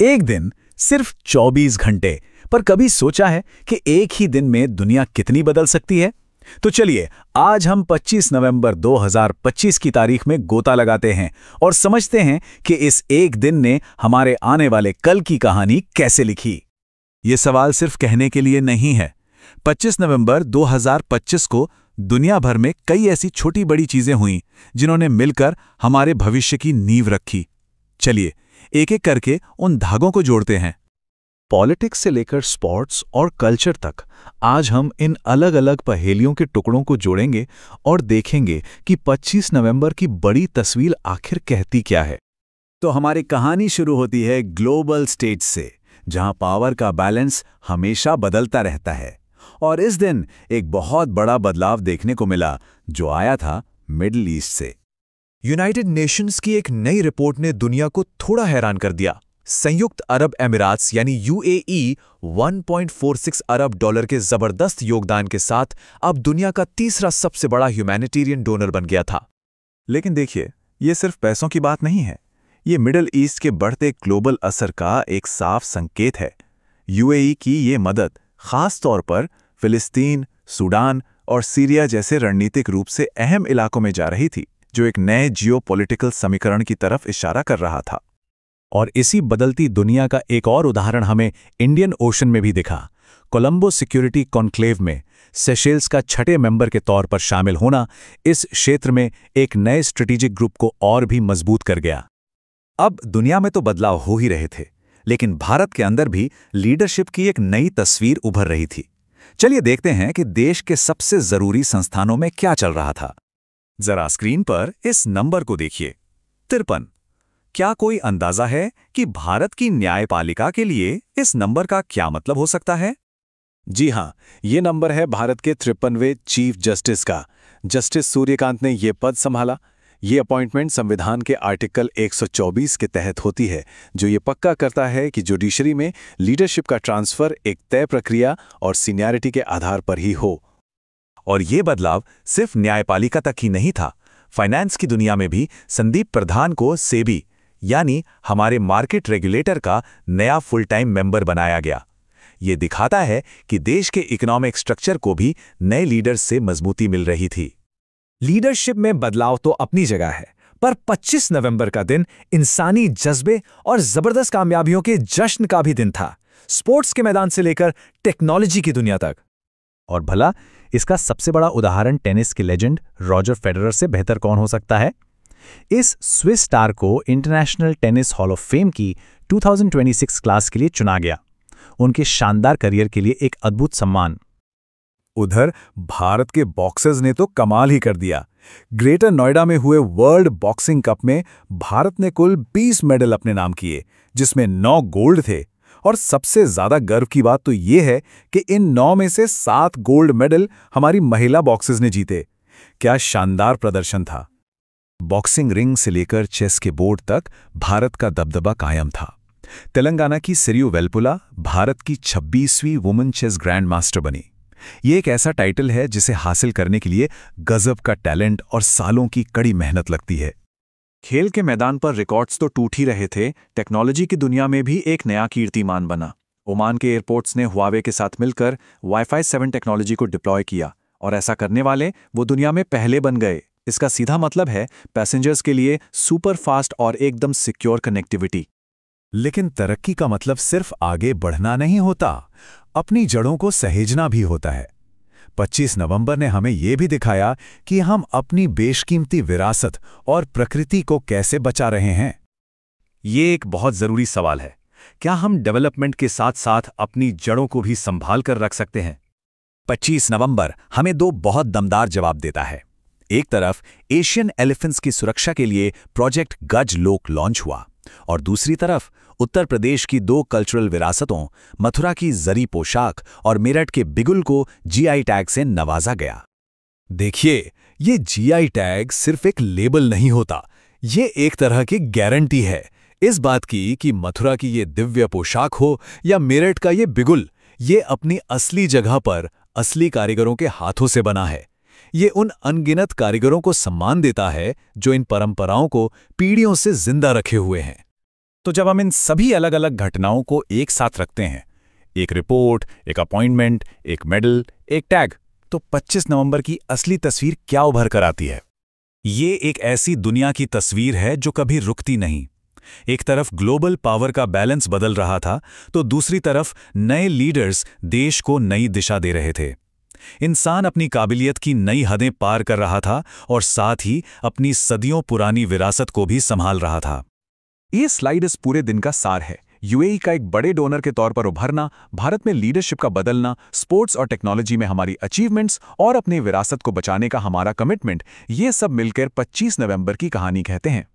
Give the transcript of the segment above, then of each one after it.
एक दिन, सिर्फ 24 घंटे। पर कभी सोचा है कि एक ही दिन में दुनिया कितनी बदल सकती है? तो चलिए, आज हम 25 नवंबर 2025 की तारीख में गोता लगाते हैं और समझते हैं कि इस एक दिन ने हमारे आने वाले कल की कहानी कैसे लिखी। ये सवाल सिर्फ कहने के लिए नहीं है। 25 नवंबर 2025 को दुनिया भर में कई ऐसी छोटी बड़ी चीजें हुईं जिन्होंने मिलकर हमारे भविष्य की नींव रखी। चलिए, एक एक करके उन धागों को जोड़ते हैं। पॉलिटिक्स से लेकर स्पोर्ट्स और कल्चर तक आज हम इन अलग अलग पहेलियों के टुकड़ों को जोड़ेंगे और देखेंगे कि 25 नवंबर की बड़ी तस्वीर आखिर कहती क्या है। तो हमारी कहानी शुरू होती है ग्लोबल स्टेज से, जहां पावर का बैलेंस हमेशा बदलता रहता है। और इस दिन एक बहुत बड़ा बदलाव देखने को मिला जो आया था मिडिल ईस्ट से। यूनाइटेड नेशंस की एक नई रिपोर्ट ने दुनिया को थोड़ा हैरान कर दिया। संयुक्त अरब अमीरात यानी यूएई 1.46 अरब डॉलर के जबरदस्त योगदान के साथ अब दुनिया का तीसरा सबसे बड़ा ह्यूमैनिटेरियन डोनर बन गया था। लेकिन देखिए, ये सिर्फ पैसों की बात नहीं है। ये मिडिल ईस्ट के बढ़ते ग्लोबल असर का एक साफ संकेत है। यूएई की ये मदद खास तौर पर फिलिस्तीन, सूडान और सीरिया जैसे रणनीतिक रूप से अहम इलाकों में जा रही थी, जो एक नए जियोपॉलिटिकल समीकरण की तरफ इशारा कर रहा था। और इसी बदलती दुनिया का एक और उदाहरण हमें इंडियन ओशन में भी दिखा। कोलंबो सिक्योरिटी कॉन्क्लेव में सेशेल्स का छठे मेंबर के तौर पर शामिल होना इस क्षेत्र में एक नए स्ट्रेटेजिक ग्रुप को और भी मजबूत कर गया। अब दुनिया में तो बदलाव हो ही रहे थे, लेकिन भारत के अंदर भी लीडरशिप की एक नई तस्वीर उभर रही थी। चलिए देखते हैं कि देश के सबसे जरूरी संस्थानों में क्या चल रहा था। जरा स्क्रीन पर इस नंबर को देखिए, 53। क्या कोई अंदाजा है कि भारत की न्यायपालिका के लिए इस नंबर का क्या मतलब हो सकता है? जी हां, ये नंबर है भारत के 53वें चीफ जस्टिस का। जस्टिस सूर्यकांत ने ये पद संभाला। ये अपॉइंटमेंट संविधान के आर्टिकल 124 के तहत होती है, जो ये पक्का करता है कि जुडिशरी में लीडरशिप का ट्रांसफर एक तय प्रक्रिया और सीनियरिटी के आधार पर ही हो। और ये बदलाव सिर्फ न्यायपालिका तक ही नहीं था। फाइनेंस की दुनिया में भी संदीप प्रधान को सेबी यानी हमारे मार्केट रेगुलेटर का नया फुल टाइम मेंबर बनाया गया। ये दिखाता है कि देश के इकोनॉमिक स्ट्रक्चर को भी नए लीडर्स से मजबूती मिल रही थी। लीडरशिप में बदलाव तो अपनी जगह है, पर 25 नवंबर का दिन इंसानी जज्बे और जबरदस्त कामयाबियों के जश्न का भी दिन था, स्पोर्ट्स के मैदान से लेकर टेक्नोलॉजी की दुनिया तक। और भला इसका सबसे बड़ा उदाहरण टेनिस के लेजेंड रॉजर फेडरर से बेहतर कौन हो सकता है? इस स्विस स्टार को international tennis hall of fame की 2026 क्लास के लिए चुना गया, उनके शानदार करियर के लिए एक अद्भुत सम्मान। उधर भारत के बॉक्सर्स ने तो कमाल ही कर दिया। ग्रेटर नोएडा में हुए वर्ल्ड बॉक्सिंग कप में भारत ने कुल 20 मेडल अपने नाम किए, जिसमें 9 गोल्ड थे। और सबसे ज्यादा गर्व की बात तो ये है कि इन 9 में से 7 गोल्ड मेडल हमारी महिला बॉक्सर्स ने जीते। क्या शानदार प्रदर्शन था! बॉक्सिंग रिंग से लेकर चेस के बोर्ड तक भारत का दबदबा कायम था। तेलंगाना की सिरियु वेलपुला भारत की 26वीं वुमेन चेस ग्रैंड मास्टर बनी। ये एक ऐसा टाइटल है जिसे हासिल करने के लिए गजब का टैलेंट और सालों की कड़ी मेहनत लगती है। खेल के मैदान पर रिकॉर्ड्स तो टूट ही रहे थे, टेक्नोलॉजी की दुनिया में भी एक नया कीर्तिमान बना। ओमान के एयरपोर्ट्स ने हुआवे के साथ मिलकर वाईफाई 7 टेक्नोलॉजी को डिप्लॉय किया, और ऐसा करने वाले वो दुनिया में पहले बन गए। इसका सीधा मतलब है पैसेंजर्स के लिए सुपर फास्ट और एकदम सिक्योर कनेक्टिविटी। लेकिन तरक्की का मतलब सिर्फ आगे बढ़ना नहीं होता, अपनी जड़ों को सहेजना भी होता है। 25 नवंबर ने हमें यह भी दिखाया कि हम अपनी बेशकीमती विरासत और प्रकृति को कैसे बचा रहे हैं। ये एक बहुत जरूरी सवाल है। क्या हम डेवलपमेंट के साथ साथ अपनी जड़ों को भी संभाल कर रख सकते हैं? 25 नवंबर हमें दो बहुत दमदार जवाब देता है। एक तरफ एशियन एलिफेंट्स की सुरक्षा के लिए प्रोजेक्ट गज लोक लॉन्च हुआ, और दूसरी तरफ उत्तर प्रदेश की 2 कल्चरल विरासतों, मथुरा की जरी पोशाक और मेरठ के बिगुल को जीआई टैग से नवाजा गया। देखिए, ये जीआई टैग सिर्फ एक लेबल नहीं होता, ये एक तरह की गारंटी है इस बात की कि मथुरा की ये दिव्य पोशाक हो या मेरठ का ये बिगुल, ये अपनी असली जगह पर असली कारीगरों के हाथों से बना है। ये उन अनगिनत कारीगरों को सम्मान देता है जो इन परंपराओं को पीढ़ियों से जिंदा रखे हुए हैं। तो जब हम इन सभी अलग अलग घटनाओं को एक साथ रखते हैं, एक रिपोर्ट, एक अपॉइंटमेंट, एक मेडल, एक टैग, तो 25 नवंबर की असली तस्वीर क्या उभर कर आती है? ये एक ऐसी दुनिया की तस्वीर है जो कभी रुकती नहीं। एक तरफ ग्लोबल पावर का बैलेंस बदल रहा था, तो दूसरी तरफ नए लीडर्स देश को नई दिशा दे रहे थे। इंसान अपनी काबिलियत की नई हदें पार कर रहा था और साथ ही अपनी सदियों पुरानी विरासत को भी संभाल रहा था। ये स्लाइड इस पूरे दिन का सार है। यूएई का एक बड़े डोनर के तौर पर उभरना, भारत में लीडरशिप का बदलना, स्पोर्ट्स और टेक्नोलॉजी में हमारी अचीवमेंट्स और अपनी विरासत को बचाने का हमारा कमिटमेंट, ये सब मिलकर 25 नवंबर की कहानी कहते हैं।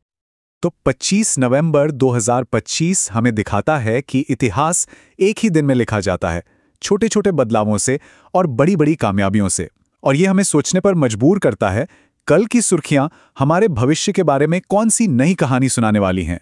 तो 25 नवंबर 2025 हमें दिखाता है कि इतिहास एक ही दिन में लिखा जाता है, छोटे छोटे बदलावों से और बड़ी बड़ी कामयाबियों से। और ये हमें सोचने पर मजबूर करता है, कल की सुर्खियां हमारे भविष्य के बारे में कौन सी नई कहानी सुनाने वाली हैं।